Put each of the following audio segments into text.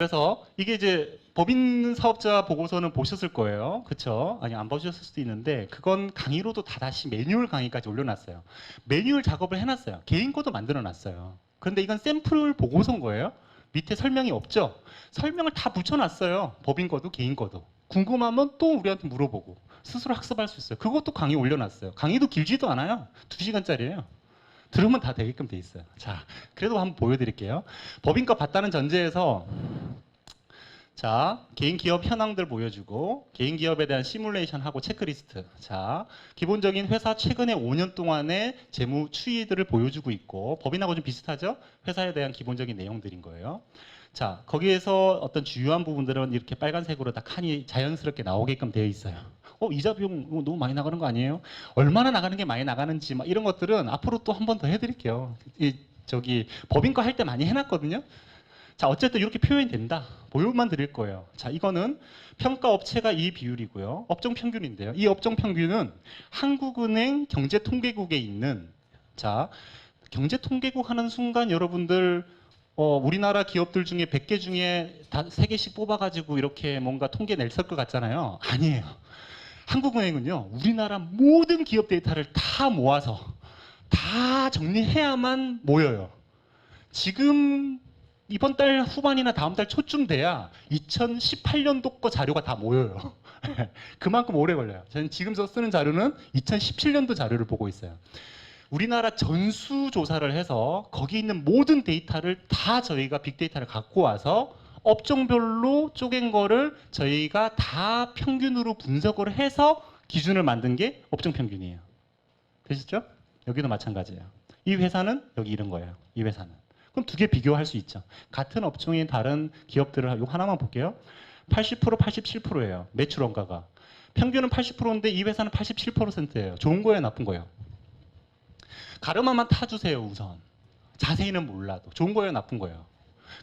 그래서 이게 이제 법인 사업자 보고서는 보셨을 거예요. 그쵸? 아니, 안 보셨을 수도 있는데, 그건 강의로도 다 다시 매뉴얼 강의까지 올려놨어요. 매뉴얼 작업을 해놨어요. 개인 거도 만들어놨어요. 그런데 이건 샘플 보고서인 거예요. 밑에 설명이 없죠? 설명을 다 붙여놨어요. 법인 거도 개인 거도. 궁금하면 또 우리한테 물어보고 스스로 학습할 수 있어요. 그것도 강의 올려놨어요. 강의도 길지도 않아요. 2시간짜리예요. 들으면 다 되게끔 돼 있어요. 자, 그래도 한번 보여드릴게요. 법인과 봤다는 전제에서 자, 개인 기업 현황들 보여주고 개인 기업에 대한 시뮬레이션하고 체크리스트. 자, 기본적인 회사 최근에 5년 동안의 재무 추이들을 보여주고 있고 법인하고 좀 비슷하죠? 회사에 대한 기본적인 내용들인 거예요. 자, 거기에서 어떤 주요한 부분들은 이렇게 빨간색으로 다 칸이 자연스럽게 나오게끔 되어 있어요. 이자 비용 너무 많이 나가는 거 아니에요? 얼마나 나가는 게 많이 나가는지 막 이런 것들은 앞으로 또 한 번 더 해드릴게요. 법인과 할 때 많이 해놨거든요. 자, 어쨌든 이렇게 표현이 된다. 보여만 드릴 거예요. 자, 이거는 평가 업체가 이 비율이고요. 업종 평균인데요. 이 업종 평균은 한국은행 경제통계국에 있는 자, 경제통계국 하는 순간 여러분들 우리나라 기업들 중에 100개 중에 다 3개씩 뽑아가지고 이렇게 뭔가 통계 낼 것 같잖아요. 아니에요. 한국은행은요, 우리나라 모든 기업 데이터를 다 모아서 다 정리해야만 모여요. 지금 이번 달 후반이나 다음 달 초쯤 돼야 2018년도 거 자료가 다 모여요. 그만큼 오래 걸려요. 저는 지금 쓰는 자료는 2017년도 자료를 보고 있어요. 우리나라 전수조사를 해서 거기 있는 모든 데이터를 다 저희가 빅데이터를 갖고 와서 업종별로 쪼갠 거를 저희가 다 평균으로 분석을 해서 기준을 만든 게 업종 평균이에요. 되셨죠? 여기도 마찬가지예요. 이 회사는 여기 이런 거예요. 이 회사는. 그럼 두 개 비교할 수 있죠. 같은 업종인 다른 기업들을 이거 하나만 볼게요. 80%, 87%예요. 매출 원가가. 평균은 80%인데 이 회사는 87%예요. 좋은 거예요, 나쁜 거예요? 가르마만 타주세요, 우선. 자세히는 몰라도. 좋은 거예요, 나쁜 거예요?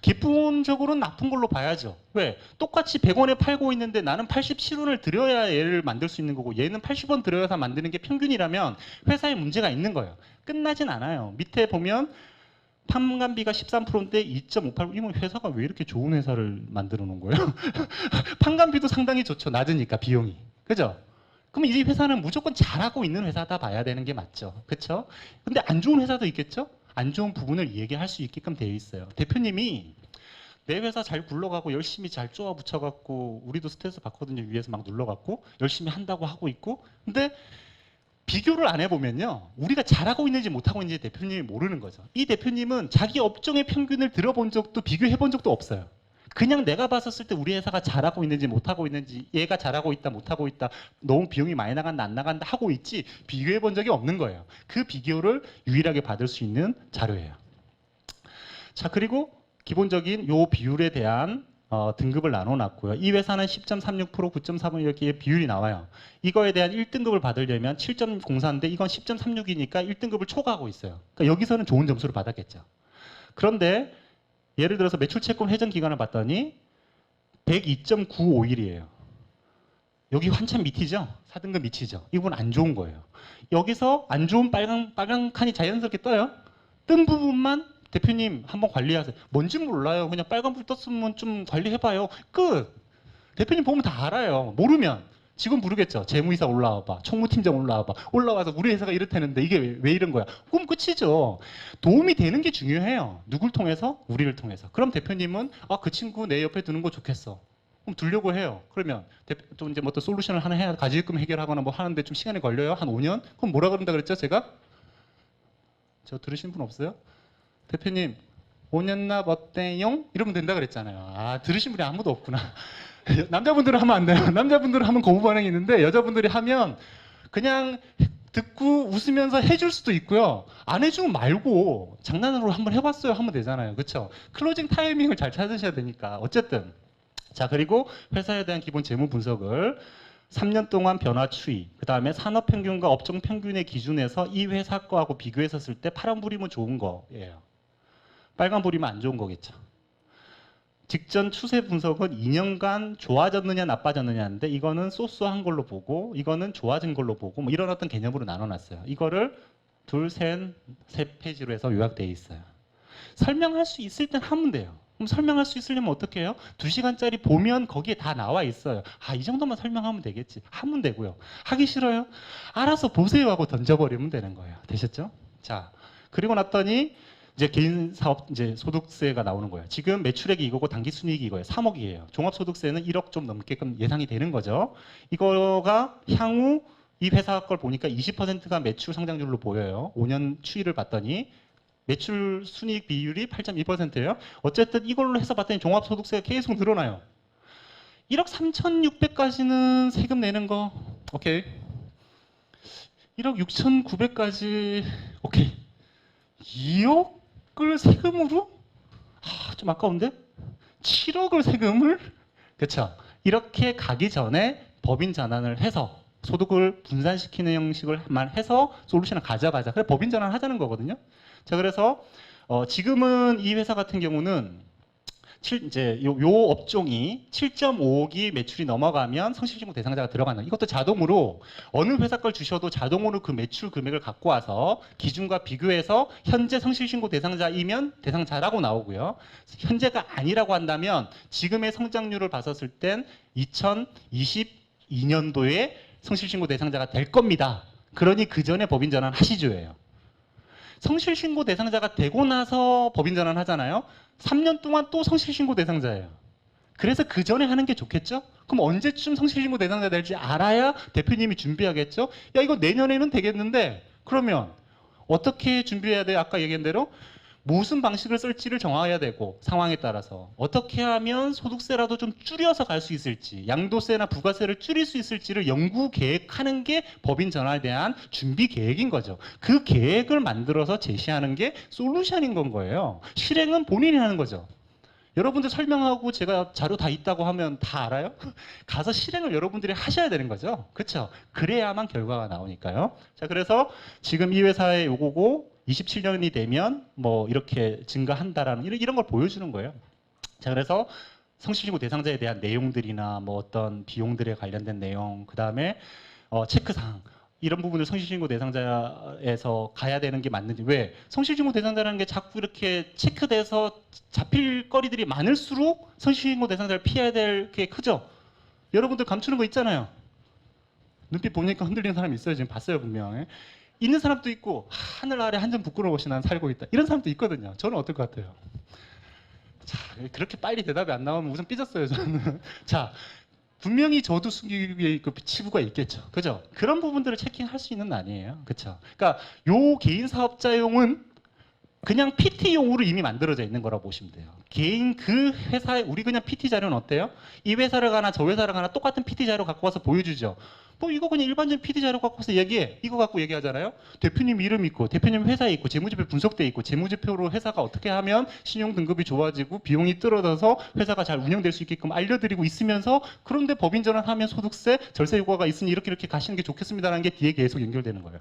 기본적으로는 나쁜 걸로 봐야죠. 왜? 똑같이 100원에 팔고 있는데 나는 87원을 들여야 얘를 만들 수 있는 거고 얘는 80원 들여서 만드는 게 평균이라면 회사에 문제가 있는 거예요. 끝나진 않아요. 밑에 보면 판관비가 13%인데 2.58. 이건 회사가 왜 이렇게 좋은 회사를 만들어 놓은 거예요? 판관비도 상당히 좋죠. 낮으니까 비용이. 그죠? 그럼 이 회사는 무조건 잘하고 있는 회사다 봐야 되는 게 맞죠. 그렇죠? 근데 안 좋은 회사도 있겠죠? 안 좋은 부분을 얘기할 수 있게끔 되어 있어요. 대표님이 내 회사 잘 굴러가고 열심히 잘 쪼아 붙여갖고 우리도 스트레스 받거든요. 위에서 막 눌러갖고 열심히 한다고 하고 있고 근데 비교를 안 해보면요. 우리가 잘하고 있는지 못하고 있는지 대표님이 모르는 거죠. 이 대표님은 자기 업종의 평균을 들어본 적도 비교해본 적도 없어요. 그냥 내가 봤었을 때 우리 회사가 잘하고 있는지 못하고 있는지 얘가 잘하고 있다 못하고 있다 너무 비용이 많이 나간다 안 나간다 하고 있지 비교해 본 적이 없는 거예요. 그 비교를 유일하게 받을 수 있는 자료예요. 자, 그리고 기본적인 요 비율에 대한 등급을 나눠놨고요. 이 회사는 10.36%, 9.4% 이렇게 비율이 나와요. 이거에 대한 1등급을 받으려면 7.04인데 이건 10.36이니까 1등급을 초과하고 있어요. 그러니까 여기서는 좋은 점수를 받았겠죠. 그런데 예를 들어서 매출 채권 회전 기간을 봤더니 102.95일이에요. 여기 한참 밑이죠? 4등급 밑이죠? 이건 안 좋은 거예요. 여기서 안 좋은 빨간 칸이 자연스럽게 떠요. 뜬 부분만 대표님 한번 관리하세요. 뭔지 몰라요. 그냥 빨간불 떴으면 좀 관리해봐요. 끝. 대표님 보면 다 알아요. 모르면 지금 모르겠죠. 재무이사 올라와봐. 총무팀장 올라와봐. 올라와서 우리 회사가 이렇다는데 이게 왜 이런 거야? 그럼 끝이죠. 도움이 되는 게 중요해요. 누굴 통해서? 우리를 통해서. 그럼 대표님은 그 친구 내 옆에 두는 거 좋겠어. 그럼 두려고 해요. 그러면 또 이제 뭐 또 솔루션을 하나 해야 가지금 해결하거나 뭐 하는데 좀 시간이 걸려요. 한 5년? 그럼 뭐라 그런다 그랬죠? 제가? 저 들으신 분 없어요? 대표님 5년납 어때요? 이러면 된다 그랬잖아요. 들으신 분이 아무도 없구나. 남자분들은 하면 안 돼요. 남자분들은 하면 거부 반응이 있는데 여자분들이 하면 그냥 듣고 웃으면서 해줄 수도 있고요. 안 해주면 말고 장난으로 한번 해봤어요 하면 되잖아요. 그렇죠? 클로징 타이밍을 잘 찾으셔야 되니까. 어쨌든 자, 그리고 회사에 대한 기본 재무 분석을 3년 동안 변화 추이, 그 다음에 산업평균과 업종평균의 기준에서 이 회사 거하고 비교했었을 때 파란불이면 좋은 거예요. 빨간불이면 안 좋은 거겠죠. 직전 추세 분석은 2년간 좋아졌느냐 나빠졌느냐인데 이거는 쏘쏘한 걸로 보고 이거는 좋아진 걸로 보고 뭐 이런 어떤 개념으로 나눠놨어요. 이거를 세 페이지로 해서 요약되어 있어요. 설명할 수 있을 땐 하면 돼요. 그럼 설명할 수 있으려면 어떻게 해요? 2시간짜리 보면 거기에 다 나와 있어요. 아, 이 정도만 설명하면 되겠지. 하면 되고요. 하기 싫어요? 알아서 보세요 하고 던져버리면 되는 거예요. 되셨죠? 자, 그리고 났더니 이제 개인 사업 이제 소득세가 나오는 거예요. 지금 매출액이 이거고 당기순이익이 이거예요. 3억이에요. 종합소득세는 1억 좀 넘게끔 예상이 되는 거죠. 이거가 향후 이 회사 걸 보니까 20%가 매출 성장률로 보여요. 5년 추이를 봤더니 매출 순이익 비율이 8.2%예요. 어쨌든 이걸로 해서 봤더니 종합소득세가 계속 늘어나요. 1억 3,600까지는 세금 내는 거 오케이. 1억 6,900까지 오케이. 2억을 세금으로? 아, 좀 아까운데? 7억을 세금을? 그렇죠. 이렇게 가기 전에 법인 전환을 해서 소득을 분산시키는 형식을만 해서 솔루션을 가져가자. 그래 법인 전환 하자는 거거든요. 자, 그래서 지금은 이 회사 같은 경우는 이제 요 업종이 7.5억이 매출이 넘어가면 성실신고 대상자가 들어가는 이것도 자동으로 어느 회사 걸 주셔도 자동으로 그 매출 금액을 갖고 와서 기준과 비교해서 현재 성실신고 대상자이면 대상자라고 나오고요. 현재가 아니라고 한다면 지금의 성장률을 봤었을 땐 2022년도에 성실신고 대상자가 될 겁니다. 그러니 그 전에 법인 전환 하시죠예요. 성실신고 대상자가 되고 나서 법인 전환 하잖아요. 3년 동안 또 성실신고 대상자예요. 그래서 그 전에 하는 게 좋겠죠? 그럼 언제쯤 성실신고 대상자 될지 알아야 대표님이 준비하겠죠? 야, 이거 내년에는 되겠는데 그러면 어떻게 준비해야 돼요? 아까 얘기한 대로 무슨 방식을 쓸지를 정해야 되고 상황에 따라서 어떻게 하면 소득세라도 좀 줄여서 갈 수 있을지 양도세나 부가세를 줄일 수 있을지를 연구 계획하는 게 법인 전환에 대한 준비 계획인 거죠. 그 계획을 만들어서 제시하는 게 솔루션인 건 거예요. 실행은 본인이 하는 거죠. 여러분들 설명하고 제가 자료 다 있다고 하면 다 알아요? 가서 실행을 여러분들이 하셔야 되는 거죠. 그렇죠? 그래야만 결과가 나오니까요. 자, 그래서 지금 이 회사의 요거고 27년이 되면 뭐 이렇게 증가한다라는 이런 걸 보여주는 거예요. 자, 그래서 성실신고 대상자에 대한 내용들이나 뭐 어떤 비용들에 관련된 내용, 그 다음에 체크사항 이런 부분을 성실신고 대상자에서 가야 되는 게 맞는지. 왜? 성실신고 대상자라는 게 자꾸 이렇게 체크돼서 잡힐 거리들이 많을수록 성실신고 대상자를 피해야 될 게 크죠. 여러분들 감추는 거 있잖아요. 눈빛 보니까 흔들리는 사람이 있어요. 지금 봤어요, 분명. 있는 사람도 있고 하늘 아래 한 점 부끄러운 곳이 난 살고 있다. 이런 사람도 있거든요. 저는 어떨 것 같아요? 자, 그렇게 빨리 대답이 안 나오면 우선 삐졌어요, 저는. 자, 분명히 저도 숨기기 그 치부가 있겠죠. 그죠? 그런 부분들을 체킹할 수 있는 거 아니에요. 그렇죠? 그러니까 요 개인 사업자용은 그냥 PT용으로 이미 만들어져 있는 거라고 보시면 돼요. 개인 그 회사에 우리 그냥 PT 자료는 어때요? 이 회사를 가나 저 회사를 가나 똑같은 PT 자료 갖고 와서 보여주죠. 뭐 이거 그냥 일반적인 PT 자료 갖고 와서 얘기해. 이거 갖고 얘기하잖아요. 대표님 이름 있고 대표님 회사에 있고 재무제표 분석돼 있고 재무제표로 회사가 어떻게 하면 신용 등급이 좋아지고 비용이 떨어져서 회사가 잘 운영될 수 있게끔 알려드리고 있으면서 그런데 법인 전환하면 소득세 절세 효과가 있으니 이렇게 가시는 게 좋겠습니다라는 게 뒤에 계속 연결되는 거예요.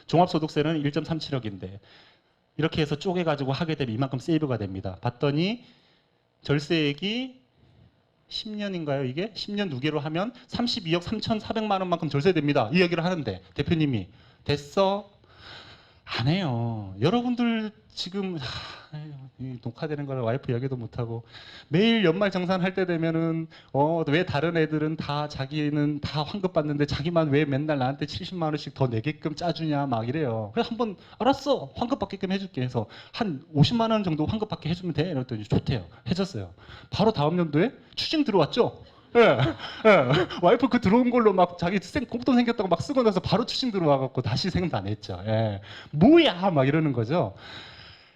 종합소득세는 1.37억인데 이렇게 해서 쪼개가지고 하게 되면 이만큼 세이브가 됩니다. 봤더니 절세액이 10년인가요 이게? 10년 누계로 하면 32억 3,400만 원만큼 절세됩니다. 이 얘기를 하는데 대표님이 됐어? 안 해요. 여러분들 지금 녹화되는 걸 와이프 얘기도 못하고 매일 연말정산 할 때 되면은 왜 다른 애들은 다 자기는 다 환급 받는데 자기만 왜 맨날 나한테 70만 원씩 더 내게끔 짜주냐 막 이래요. 그래서 한번 알았어 환급 받게끔 해줄게 해서 한 50만 원 정도 환급 받게 해주면 돼 이랬더니 좋대요. 해줬어요. 바로 다음 연도에 추징 들어왔죠. 예, 예. 와이프 그 들어온 걸로 막 자기 공돈 생겼다고 막 쓰고 나서 바로 추징 들어와갖고 다시 세금 다 냈죠. 예. 뭐야 막 이러는 거죠.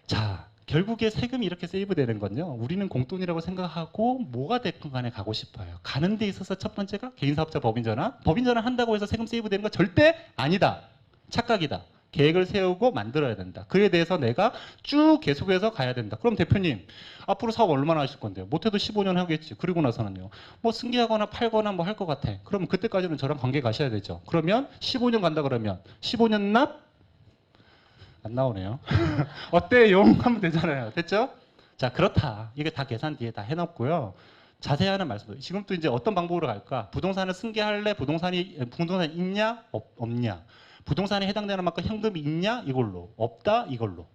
자, 결국에 세금이 이렇게 세이브되는 건요. 우리는 공돈이라고 생각하고 뭐가 됐건 간에 가고 싶어요. 가는 데 있어서 첫 번째가 개인사업자 법인전환. 법인전환 한다고 해서 세금 세이브되는 건 절대 아니다. 착각이다. 계획을 세우고 만들어야 된다. 그에 대해서 내가 쭉 계속해서 가야 된다. 그럼 대표님 앞으로 사업 얼마나 하실 건데요? 못해도 15년 하겠지. 그리고 나서는요. 뭐 승계하거나 팔거나 뭐 할 것 같아. 그러면 그때까지는 저랑 관계 가셔야 되죠. 그러면 15년 간다 그러면 15년 납? 안 나오네요. 어때요? 하면 되잖아요. 됐죠? 자, 그렇다. 이게 다 계산 뒤에 다 해놓고요. 자세한 말씀. 지금 또 이제 어떤 방법으로 갈까? 부동산을 승계할래? 부동산이 있냐? 없냐? 부동산에 해당되는 만큼 현금이 있냐? 이걸로. 없다? 이걸로.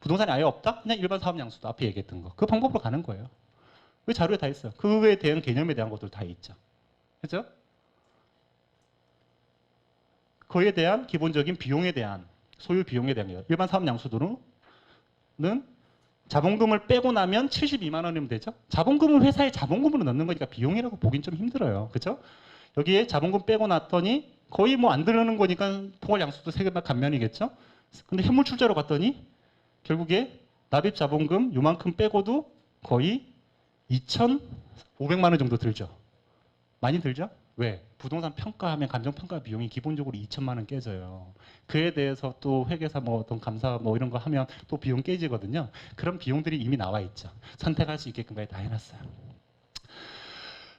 부동산이 아예 없다? 그냥 일반 사업 양수도 앞에 얘기했던 거. 그 방법으로 가는 거예요. 그 자료에 다 있어요. 그거에 대한 개념에 대한 것들 다 있죠. 그죠? 그에 대한 기본적인 비용에 대한 소유 비용에 대한 거. 일반 사업 양수도는 자본금을 빼고 나면 72만 원이면 되죠. 자본금을 회사에 자본금으로 넣는 거니까 비용이라고 보긴 좀 힘들어요. 그죠? 여기에 자본금 빼고 났더니 거의 뭐 안 들어가는 거니까 포괄 양수도 세금 감면이겠죠. 근데 현물 출자로 갔더니 결국에 납입 자본금 요만큼 빼고도 거의 2,500만 원 정도 들죠. 많이 들죠? 왜? 부동산 평가하면 감정평가 비용이 기본적으로 2천만 원 깨져요. 그에 대해서 또 회계사 뭐 어떤 감사 뭐 이런 거 하면 또 비용 깨지거든요. 그런 비용들이 이미 나와 있죠. 선택할 수 있게끔까지 다 해놨어요.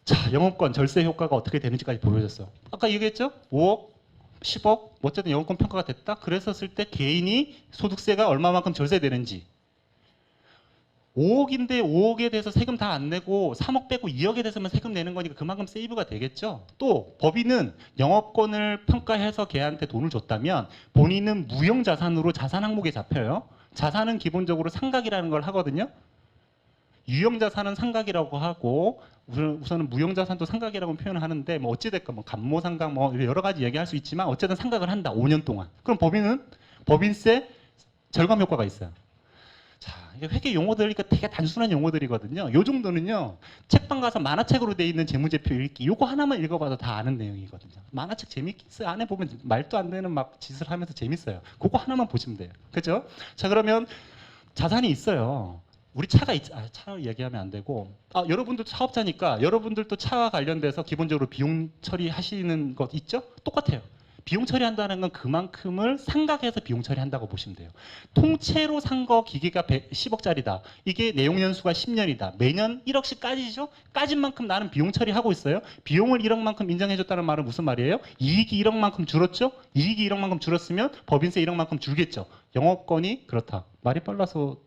자, 영업권 절세 효과가 어떻게 되는지까지 보여줬어요. 아까 얘기했죠? 5억, 10억, 어쨌든 영업권 평가가 됐다. 그랬었을 때 개인이 소득세가 얼마만큼 절세되는지. 5억인데 5억에 대해서 세금 다 안 내고 3억 빼고 2억에 대해서만 세금 내는 거니까 그만큼 세이브가 되겠죠. 또 법인은 영업권을 평가해서 걔한테 돈을 줬다면 본인은 무형자산으로 자산 항목에 잡혀요. 자산은 기본적으로 상각이라는 걸 하거든요. 유형자산은 상각이라고 하고 우선은 무형자산도 상각이라고 표현을 하는데 뭐 어찌됐건 뭐 감모상각 뭐 여러 가지 얘기할 수 있지만 어쨌든 상각을 한다. 5년 동안. 그럼 법인은 법인세 절감 효과가 있어요. 자, 이게 회계 용어들이니까 되게 단순한 용어들이거든요. 요 정도는요. 책방 가서 만화책으로 돼 있는 재무제표 읽기 요거 하나만 읽어봐도 다 아는 내용이거든요. 만화책 재밌게 써요. 안에 보면 말도 안 되는 막 짓을 하면서 재밌어요. 그거 하나만 보시면 돼요. 그죠? 자, 그러면 자산이 있어요. 우리 차가 차 얘기하면 안 되고 여러분들 사업자니까 여러분들도 차와 관련돼서 기본적으로 비용 처리하시는 것 있죠? 똑같아요. 비용 처리한다는 건 그만큼을 상각해서 비용 처리한다고 보시면 돼요. 통째로 산 거 기계가 10억짜리다. 이게 내용 연수가 10년이다. 매년 1억씩 까지죠? 까진 만큼 나는 비용 처리하고 있어요. 비용을 1억만큼 인정해줬다는 말은 무슨 말이에요? 이익이 1억만큼 줄었죠? 이익이 1억만큼 줄었으면 법인세 1억만큼 줄겠죠. 영업권이 그렇다. 말이 빨라서